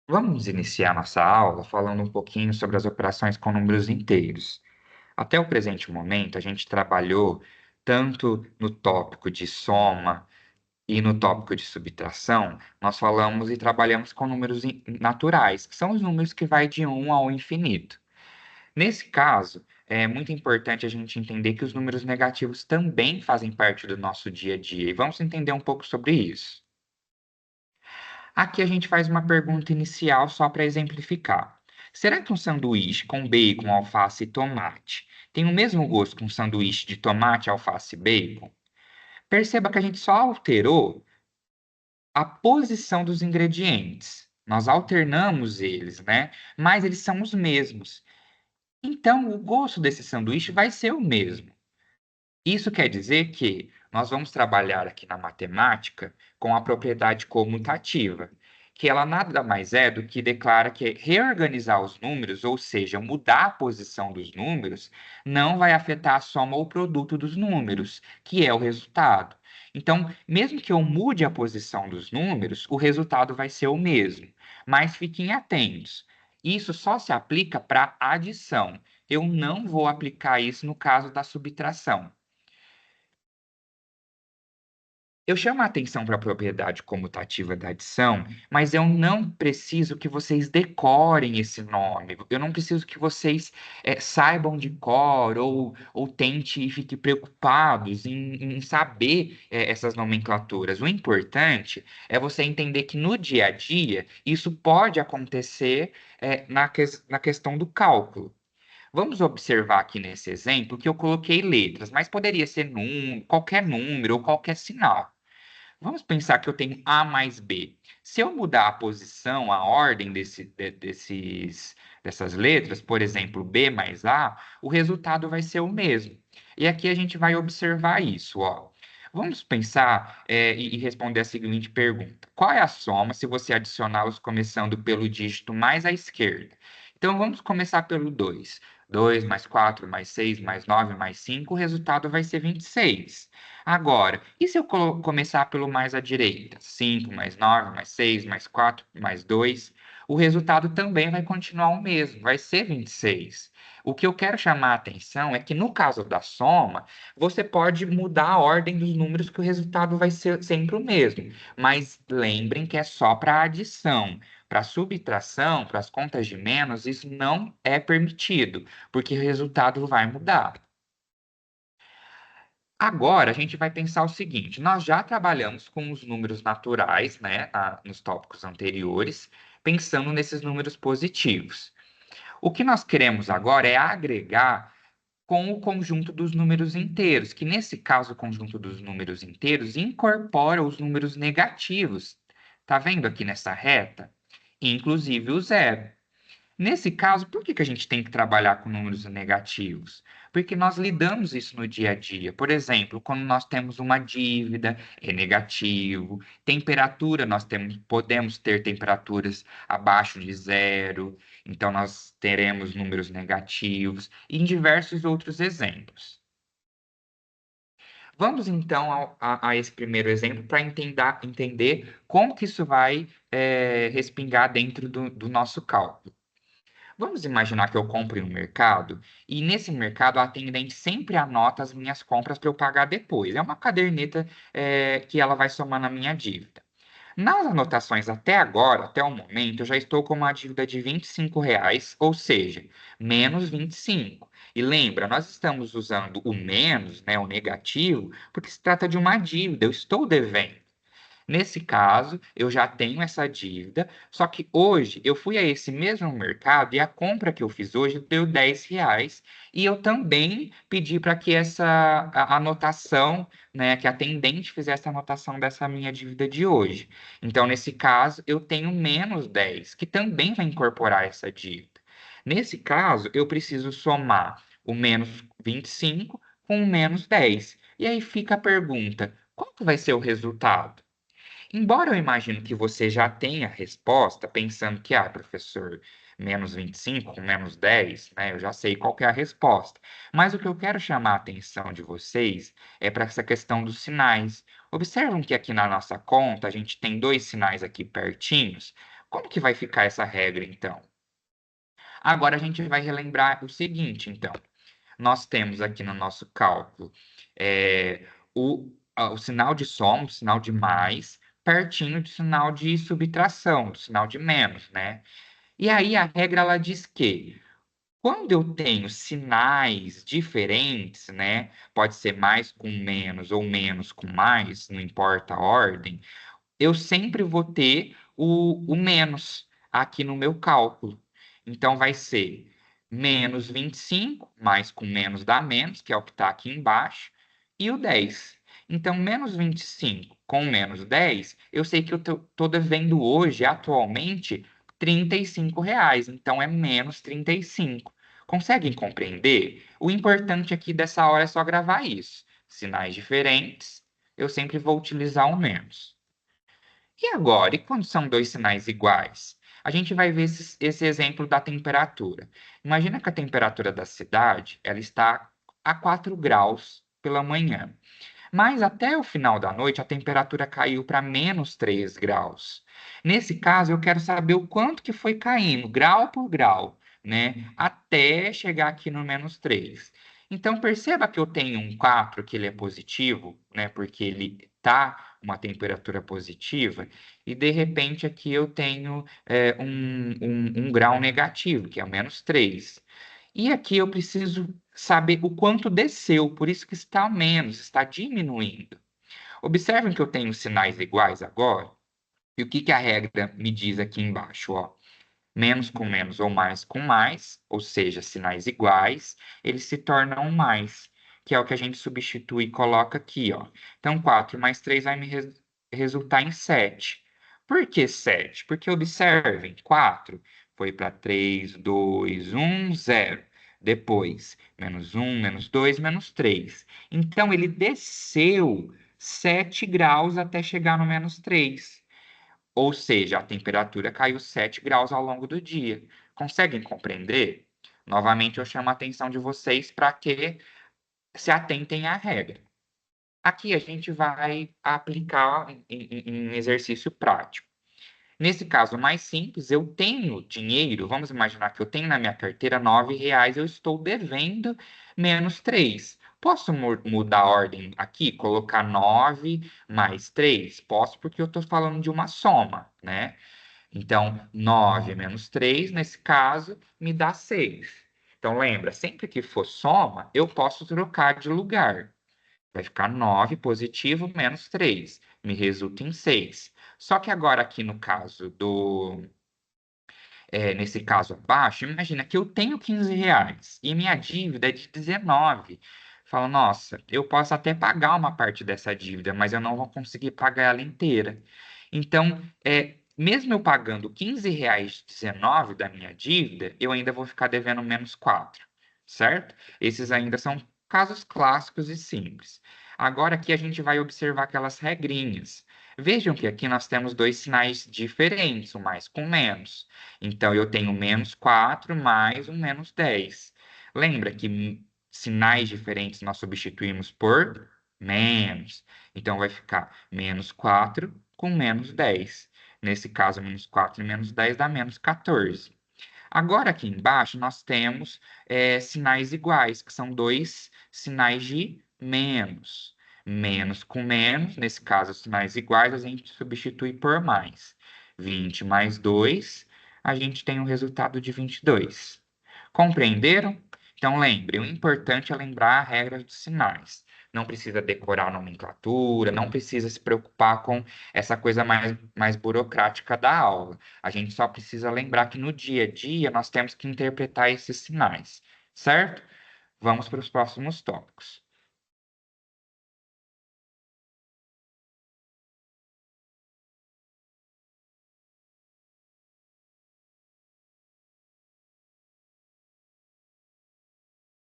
Vamos iniciar nossa aula falando um pouquinho sobre as operações com números inteiros. Até o presente momento, a gente trabalhou tanto no tópico de soma e no tópico de subtração, nós falamos e trabalhamos com números naturais, que são os números que vai de 1 ao infinito. Nesse caso, é muito importante a gente entender que os números negativos também fazem parte do nosso dia a dia, e vamos entender um pouco sobre isso. Aqui a gente faz uma pergunta inicial só para exemplificar. Será que um sanduíche com bacon, alface e tomate tem o mesmo gosto que um sanduíche de tomate, alface e bacon? Perceba que a gente só alterou a posição dos ingredientes. Nós alternamos eles, né? Mas eles são os mesmos. Então, o gosto desse sanduíche vai ser o mesmo. Isso quer dizer que nós vamos trabalhar aqui na matemática com a propriedade comutativa, que ela nada mais é do que declara que reorganizar os números, ou seja, mudar a posição dos números, não vai afetar a soma ou produto dos números, que é o resultado. Então, mesmo que eu mude a posição dos números, o resultado vai ser o mesmo. Mas fiquem atentos. Isso só se aplica para adição. Eu não vou aplicar isso no caso da subtração. Eu chamo a atenção para a propriedade comutativa da adição, mas eu não preciso que vocês decorem esse nome. Eu não preciso que vocês saibam de cor ou tente e fiquem preocupados em saber essas nomenclaturas. O importante é você entender que no dia a dia isso pode acontecer na questão do cálculo. Vamos observar aqui nesse exemplo que eu coloquei letras, mas poderia ser qualquer número ou qualquer sinal. Vamos pensar que eu tenho A mais B. Se eu mudar a posição, a ordem dessas letras, por exemplo, B mais A, o resultado vai ser o mesmo. E aqui a gente vai observar isso, ó. Vamos pensar e responder a seguinte pergunta: qual é a soma se você adicioná-los começando pelo dígito mais à esquerda? Então vamos começar pelo 2. 2 mais 4 mais 6 mais 9 mais 5, o resultado vai ser 26. Agora, e se eu começar pelo mais à direita? 5 mais 9 mais 6 mais 4 mais 2. O resultado também vai continuar o mesmo, vai ser 26. O que eu quero chamar a atenção é que no caso da soma, você pode mudar a ordem dos números que o resultado vai ser sempre o mesmo. Mas lembrem que é só para adição. Para subtração, para as contas de menos, isso não é permitido, porque o resultado vai mudar. Agora, a gente vai pensar o seguinte: nós já trabalhamos com os números naturais, né, nos tópicos anteriores, pensando nesses números positivos. O que nós queremos agora é agregar com o conjunto dos números inteiros, que nesse caso, o conjunto dos números inteiros incorpora os números negativos. Tá vendo aqui nessa reta? Inclusive o zero. Nesse caso, por que que a gente tem que trabalhar com números negativos? Porque nós lidamos isso no dia a dia. Por exemplo, quando nós temos uma dívida, é negativo. Temperatura, podemos ter temperaturas abaixo de zero, então nós teremos números negativos, e em diversos outros exemplos. Vamos então a esse primeiro exemplo para entender como que isso vai respingar dentro do nosso cálculo. Vamos imaginar que eu compre no mercado e nesse mercado a atendente sempre anota as minhas compras para eu pagar depois. É uma caderneta, que ela vai somar na minha dívida. Nas anotações até agora, até o momento, eu já estou com uma dívida de R$ 25, ou seja, menos 25. E lembra, nós estamos usando o menos, né, o negativo, porque se trata de uma dívida, eu estou devendo. Nesse caso, eu já tenho essa dívida, só que hoje eu fui a esse mesmo mercado e a compra que eu fiz hoje deu R$ 10 e eu também pedi para que essa anotação, né, que a atendente fizesse a anotação dessa minha dívida de hoje. Então, nesse caso, eu tenho menos 10, que também vai incorporar essa dívida. Nesse caso, eu preciso somar o menos 25 com o menos 10. E aí fica a pergunta: qual que vai ser o resultado? Embora eu imagino que você já tenha a resposta, pensando que, professor, menos 25 com menos 10, né? Eu já sei qual que é a resposta. Mas o que eu quero chamar a atenção de vocês é para essa questão dos sinais. Observam que aqui na nossa conta a gente tem dois sinais aqui pertinhos. Como que vai ficar essa regra, então? Agora a gente vai relembrar o seguinte, então. Nós temos aqui no nosso cálculo o sinal de soma, o sinal de mais, pertinho do sinal de subtração, do sinal de menos, né? E aí a regra ela diz que quando eu tenho sinais diferentes, né? Pode ser mais com menos ou menos com mais, não importa a ordem, eu sempre vou ter o menos aqui no meu cálculo. Então, vai ser menos 25 mais com menos dá menos, que é o que está aqui embaixo, e o 10. Então, menos 25 com menos 10, eu sei que eu estou devendo hoje, atualmente, R$ 35. Então, é menos 35. Conseguem compreender? O importante aqui dessa hora é só gravar isso. Sinais diferentes, eu sempre vou utilizar o menos. E agora, e quando são dois sinais iguais? A gente vai ver esse exemplo da temperatura. Imagina que a temperatura da cidade ela está a 4 graus pela manhã. Mas até o final da noite a temperatura caiu para menos 3 graus. Nesse caso, eu quero saber o quanto que foi caindo, grau por grau, né? Até chegar aqui no menos 3. Então, perceba que eu tenho um 4 que ele é positivo, né? Porque ele está uma temperatura positiva, e de repente aqui eu tenho um grau negativo, que é o menos 3. E aqui eu preciso saber o quanto desceu, por isso que está menos, está diminuindo. Observem que eu tenho sinais iguais agora, e o que que a regra me diz aqui embaixo, ó? Menos com menos ou mais com mais, ou seja, sinais iguais, eles se tornam mais, que é o que a gente substitui e coloca aqui, ó. Então, 4 mais 3 vai me resultar em 7. Por que 7? Porque observem, 4 foi para 3, 2, 1, 0. Depois, menos 1, menos 2, menos 3. Então, ele desceu 7 graus até chegar no menos 3. Ou seja, a temperatura caiu 7 graus ao longo do dia. Conseguem compreender? Novamente, eu chamo a atenção de vocês para que se atentem à regra. Aqui a gente vai aplicar em exercício prático. Nesse caso mais simples, eu tenho dinheiro, vamos imaginar que eu tenho na minha carteira R$ 9, eu estou devendo menos 3. Posso mudar a ordem aqui, colocar 9 mais 3? Posso, porque eu estou falando de uma soma, né? Então, 9 menos 3 nesse caso, me dá 6. Então, lembra, sempre que for soma, eu posso trocar de lugar. Vai ficar 9 positivo menos 3. Me resulta em 6. Só que agora aqui no caso nesse caso abaixo, imagina que eu tenho R$ 15 e minha dívida é de 19. Falo, nossa, eu posso até pagar uma parte dessa dívida, mas eu não vou conseguir pagar ela inteira. Então, mesmo eu pagando R$ 15 19 da minha dívida, eu ainda vou ficar devendo menos 4, certo? Esses ainda são casos clássicos e simples. Agora aqui a gente vai observar aquelas regrinhas. Vejam que aqui nós temos dois sinais diferentes, o mais com menos. Então, eu tenho menos 4 mais um menos 10. Lembra que sinais diferentes nós substituímos por menos. Então, vai ficar menos 4 com menos 10. Nesse caso, menos 4 e menos 10 dá menos 14. Agora, aqui embaixo, nós temos sinais iguais, que são dois sinais de menos. Menos com menos, nesse caso, sinais iguais, a gente substitui por mais. 20 mais 2, a gente tem o resultado de 22. Compreenderam? Então, lembre, o importante é lembrar a regra dos sinais. Não precisa decorar a nomenclatura, não precisa se preocupar com essa coisa mais burocrática da aula. A gente só precisa lembrar que no dia a dia nós temos que interpretar esses sinais, certo? Vamos para os próximos tópicos.